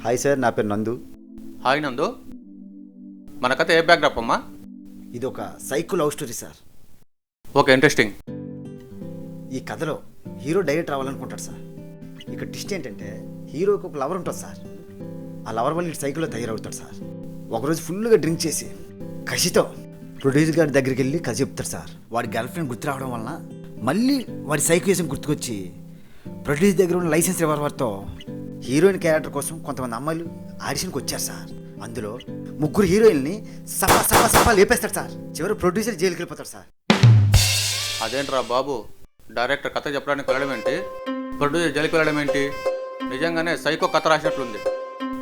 Hi sir, నా పేరు నందు. హాయ్ నందు, మన కథ ఏ బ్యాక్డ్రాప్ అమ్మా? ఇది ఒక psycho love story sir. Okay, interesting. ఈ కథలో హీరో డైరెక్ట్ రావాలనుకుంటాడు సార్. ఇక్కడ ట్విస్ట్ ఏంటంటే హీరోకి ఒక లవర్ ఉంటుంది సార్. ఆ లవర్ వల్ల ఇటు సైకిల్లో తయారవుతాడు సార్. ఒకరోజు ఫుల్గా డ్రింక్ చేసి కసితో ప్రొడ్యూసర్ గారి దగ్గరికి వెళ్ళి కసి చెప్తాడు సార్. వాడి గర్ల్ ఫ్రెండ్ గుర్తు రావడం వలన మళ్ళీ వాడి సైకోయిజం గుర్తుకొచ్చి ప్రొడ్యూసర్ దగ్గర ఉన్న లైసెన్స్ రివాల్వర్తో హీరోయిన్ క్యారెక్టర్ కోసం కొంతమంది అమ్మాయిలు ఆడిషన్కి వచ్చారు సార్. అందులో ముగ్గురు హీరోయిన్ని సపా లేపేస్తాడు సార్. చివరి ప్రొడ్యూసర్ జైలుకి వెళ్ళిపోతాడు సార్. అదేంట్రా బాబు, డైరెక్టర్ కథ చెప్పడానికి వెళ్ళడం ఏంటి, ప్రొడ్యూసర్ జైలుకి వెళ్ళడం ఏంటి? నిజంగానే సైకో కథ రాసినట్లుంది.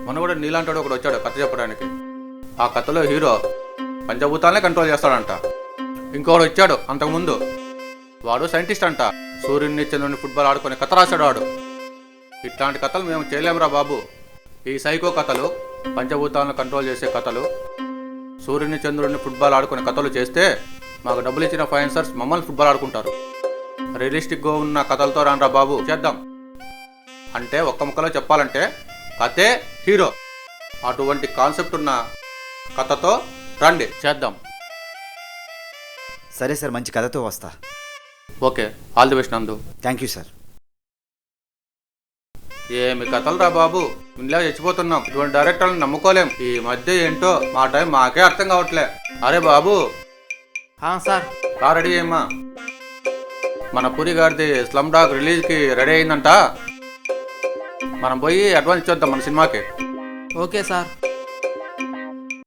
మొన్న కూడా నీలాంటాడు ఒకడు వచ్చాడు కథ చెప్పడానికి. ఆ కథలో హీరో పంచభూతాలనే కంట్రోల్ చేస్తాడంట. ఇంకొకడు వచ్చాడు అంతకుముందు, వాడు సైంటిస్ట్ అంట. సూర్యుడిని చంద్రుడిని ఫుట్బాల్ ఆడుకునే కథ రాశాడు వాడు. ఇట్లాంటి కథలు మేము చేయలేమురా బాబు. ఈ సైకో కథలు, పంచభూతాలను కంట్రోల్ చేసే కథలు, సూర్యుని చంద్రుడిని ఫుట్బాల్ ఆడుకునే కథలు చేస్తే మాకు డబ్బులు ఇచ్చిన ఫైనాన్సర్స్ మమ్మల్ని ఫుట్బాల్ ఆడుకుంటారు. రియలిస్టిక్గా ఉన్న కథలతో రానరా బాబు, చేద్దాం. అంటే ఒక్క ముక్కలో చెప్పాలంటే కథే హీరో. అటువంటి కాన్సెప్ట్ ఉన్న కథతో రండి, చేద్దాం. సరే సార్, మంచి కథతో వస్తా. ఓకే, ఆల్ ది బెస్ట్ నందు. Thank you sir. ఏమి కథలు రా బాబు, ఇంట్లో చచ్చిపోతున్నాం. ఇటువంటి డైరెక్టర్లను నమ్ముకోలేం. ఈ మధ్య ఏంటో మా టైం మాకే అర్థం కావట్లే. అరే బాబు సార్, కా రెడీ అయ్యమ్మా. మన పూరి గారిది స్లమ్ డాగ్ రిలీజ్కి రెడీ అయిందంట. మనం పోయి అడ్వాన్స్ ఇచ్చేద్దాం మన సినిమాకి. Okay sir.